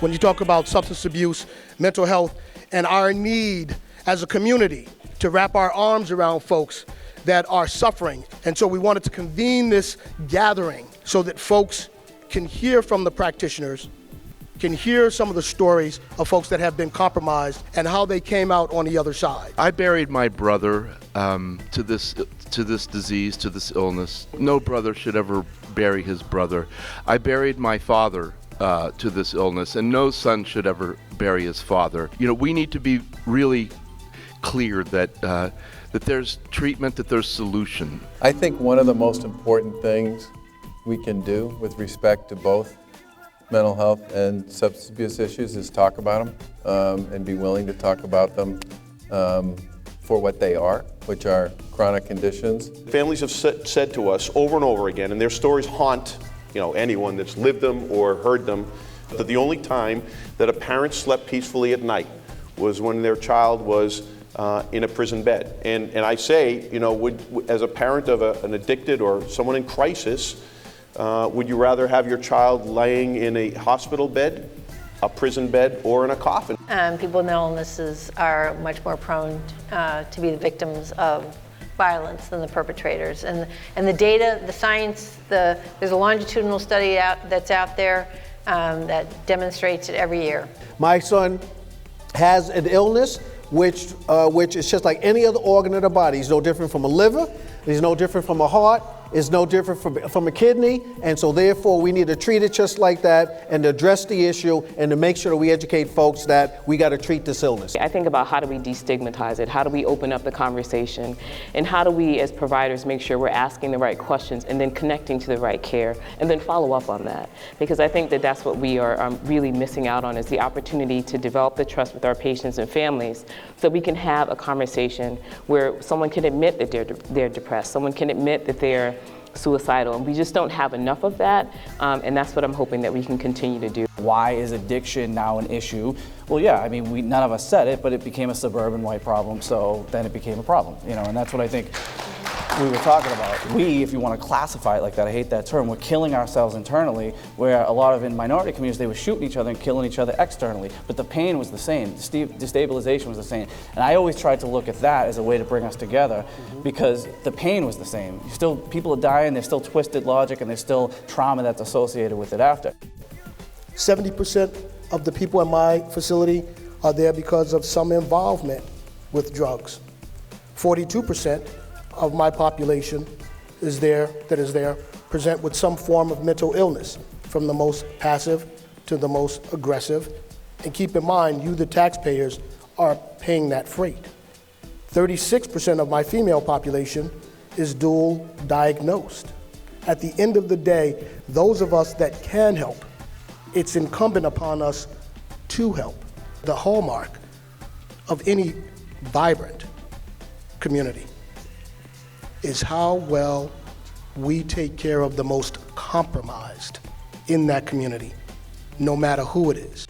when you talk about substance abuse, mental health, and our need as a community to wrap our arms around folks that are suffering. And so we wanted to convene this gathering so that folks can hear from the practitioners, can hear some of the stories of folks that have been compromised and how they came out on the other side. I buried my brother to this disease, to this illness. No brother should ever bury his brother. I buried my father to this illness, and no son should ever bury his father. You know, we need to be really clear that that there's treatment, that there's solution. I think one of the most important things we can do with respect to both mental health and substance abuse issues is talk about them and be willing to talk about them for what they are, which are chronic conditions. Families have said to us over and over again, and their stories haunt anyone that's lived them or heard them, that the only time that a parent slept peacefully at night was when their child was in a prison bed. And I say, as a parent of an addicted or someone in crisis, would you rather have your child laying in a hospital bed, a prison bed, or in a coffin? People with mental illnesses are much more prone to be the victims of violence than the perpetrators. And the data, the science, there's a longitudinal study that's out there that demonstrates it every year. My son has an illness which is just like any other organ of the body. He's no different from a liver, he's no different from a heart, is no different from a kidney, and so therefore we need to treat it just like that and to address the issue and to make sure that we educate folks that we got to treat this illness. I think about how do we destigmatize it, how do we open up the conversation, and how do we as providers make sure we're asking the right questions and then connecting to the right care and then follow up on that. Because I think that that's what we are really missing out on, is the opportunity to develop the trust with our patients and families so we can have a conversation where someone can admit that they're depressed, someone can admit that they're suicidal, and we just don't have enough of that, and that's what I'm hoping that we can continue to do. Why is addiction now an issue? Well, yeah, I mean, none of us said it, but it became a suburban white problem, so then it became a problem, and that's what I think we were talking about. We, if you want to classify it like that, I hate that term, we're killing ourselves internally, where a lot of in minority communities, they were shooting each other and killing each other externally, but the pain was the same, the destabilization was the same, and I always tried to look at that as a way to bring us together, because the pain was the same. People are dying, there's still twisted logic, and there's still trauma that's associated with it after. 70% of the people in my facility are there because of some involvement with drugs. 42% of my population that is there present with some form of mental illness, from the most passive to the most aggressive. And keep in mind, you, the taxpayers, are paying that freight. 36% of my female population is dual diagnosed. At the end of the day, those of us that can help, it's incumbent upon us to help. The hallmark of any vibrant community is how well we take care of the most compromised in that community, no matter who it is.